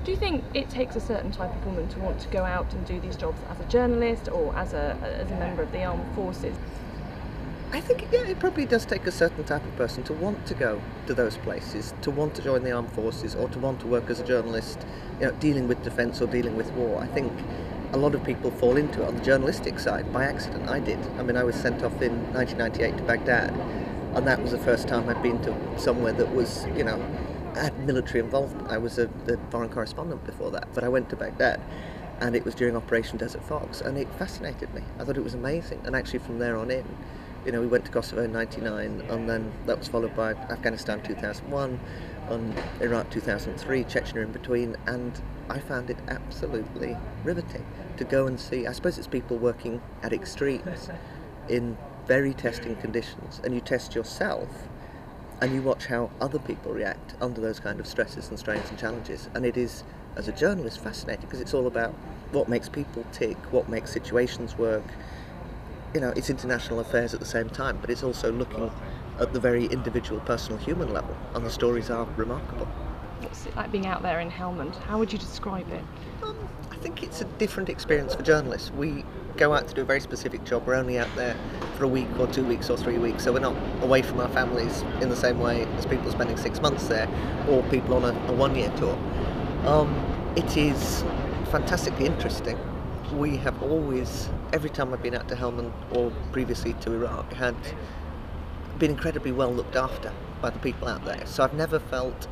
Do you think it takes a certain type of woman to want to go out and do these jobs as a journalist or as a member of the armed forces? I think it probably does take a certain type of person to want to go to those places, to want to join the armed forces, or to want to work as a journalist, dealing with defence or dealing with war. I think a lot of people fall into it on the journalistic side by accident. I did. I mean, I was sent off in 1998 to Baghdad, and that was the first time I'd been to somewhere that was, had military involvement. I was the foreign correspondent before that, but I went to Baghdad, and it was during Operation Desert Fox, and it fascinated me. I thought it was amazing, and actually from there on in, we went to Kosovo in 99, and then that was followed by Afghanistan 2001, and Iraq 2003, Chechnya in between, and I found it absolutely riveting to go and see. I suppose it's people working at extremes in very testing conditions, and you test yourself, and you watch how other people react under those kind of stresses and strains and challenges, and it is, as a journalist, fascinating because it's all about what makes people tick, what makes situations work. It's international affairs at the same time, but it's also looking at the very individual, personal, human level, and the stories are remarkable. What's it like being out there in Helmand? How would you describe it? I think it's a different experience for journalists. We go out to do a very specific job. We're only out there for a week or 2 weeks or 3 weeks, so we're not away from our families in the same way as people spending 6 months there, or people on a one-year tour. It is fantastically interesting. We have always, every time I've been out to Helmand or previously to Iraq, had been incredibly well looked after by the people out there. So I've never felt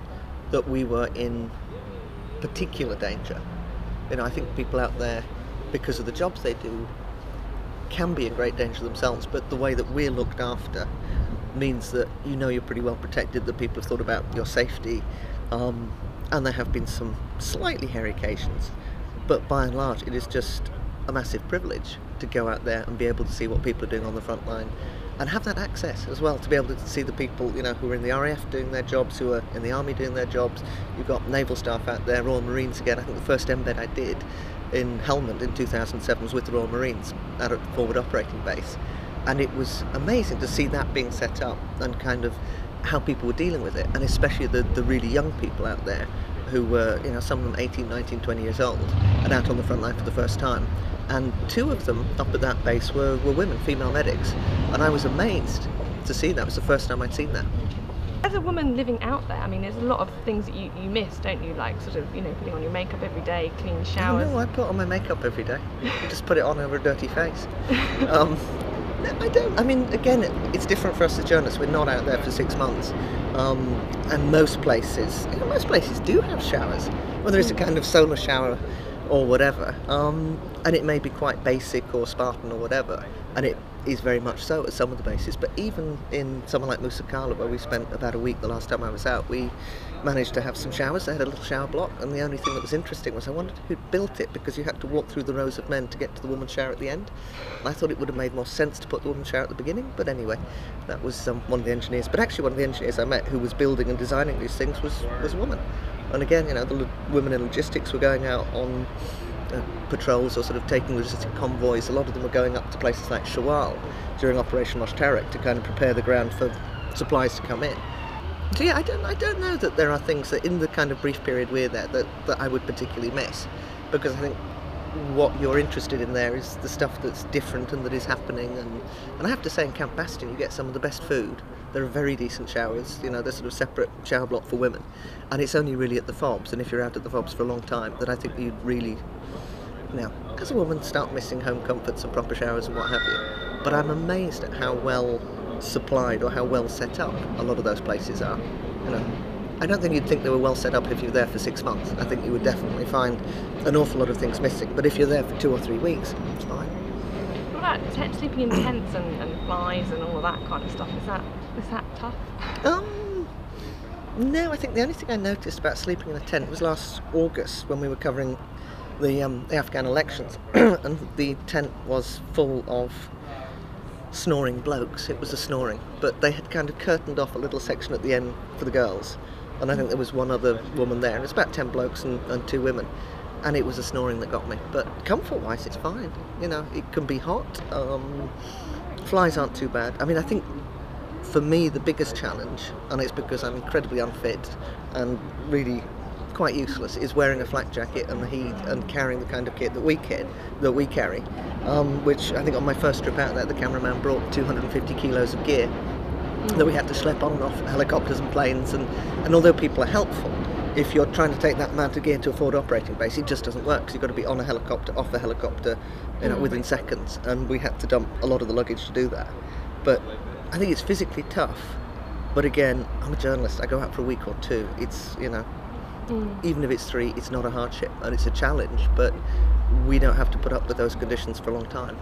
that we were in particular danger. I think people out there, because of the jobs they do, can be in great danger themselves, but the way that we're looked after means that you're pretty well protected, that people have thought about your safety, and there have been some slightly hairy occasions. But by and large, it is just a massive privilege to go out there and be able to see what people are doing on the front line, and have that access as well to be able to see the people who are in the RAF doing their jobs, who are in the Army doing their jobs. You've got naval staff out there, Royal Marines again. I think the first embed I did in Helmand in 2007 was with the Royal Marines at a forward operating base, and it was amazing to see that being set up and kind of how people were dealing with it, and especially the really young people out there who were, some of them 18, 19, 20 years old and out on the front line for the first time. And 2 of them up at that base were women, female medics, and I was amazed to see that. It was the first time I'd seen that. As a woman living out there, I mean, there's a lot of things that you miss, don't you? Like sort of, putting on your makeup every day, clean showers. No, I put on my makeup every day. I just put it on over a dirty face. No, I don't. I mean, again, it's different for us as journalists. We're not out there for 6 months. And most places do have showers, whether it's a kind of solar shower or whatever. And it may be quite basic or Spartan or whatever, and it is very much so at some of the bases. But even in somewhere like Musa Qala, where we spent about a week the last time I was out, we managed to have some showers. They had a little shower block, and the only thing that was interesting was I wondered who'd built it, because you had to walk through the rows of men to get to the woman's shower at the end. And I thought it would have made more sense to put the woman's shower at the beginning, but anyway, that was one of the engineers. But actually one of the engineers I met who was building and designing these things was a woman. And again, the women in logistics were going out on patrols or sort of taking logistic convoys. A lot of them were going up to places like Shawal during Operation Mushtarak to kind of prepare the ground for supplies to come in. So yeah, I don't know that there are things that in the kind of brief period we're there that I would particularly miss, because I think what you're interested in there is the stuff that's different and that is happening. And I have to say, in Camp Bastion you get some of the best food. There are very decent showers, there's sort of separate shower block for women, and it's only really at the FOBs, and if you're out at the FOBs for a long time, that I think you'd really, as a woman, start missing home comforts and proper showers and what have you. But I'm amazed at how well supplied or how well set up a lot of those places are. I don't think you'd think they were well set up if you're there for 6 months. I think you would definitely find an awful lot of things missing, but if you're there for 2 or 3 weeks, it's fine. What about sleeping in tents and flies and all of that kind of stuff? Is that tough? No, I think the only thing I noticed about sleeping in a tent was last August when we were covering the Afghan elections, and the tent was full of snoring blokes. It was a snoring, but they had kind of curtained off a little section at the end for the girls, and I think there was one other woman there, and it's about 10 blokes and 2 women, and it was the snoring that got me. But comfort-wise, it's fine. It can be hot. Flies aren't too bad. I mean, I think for me the biggest challenge, and it's because I'm incredibly unfit and really quite useless is wearing a flak jacket and the heat and carrying the kind of kit that we carry, which I think on my first trip out there, the cameraman brought 250 kilos of gear that we had to schlep on and off helicopters and planes, and although people are helpful, if you're trying to take that amount of gear to a forward operating base, it just doesn't work, because you've got to be on a helicopter, off the helicopter, within seconds, and we had to dump a lot of the luggage to do that. But I think it's physically tough, but again, I'm a journalist, I go out for a week or two, it's, even if it's 3, it's not a hardship, and it's a challenge, but we don't have to put up with those conditions for a long time.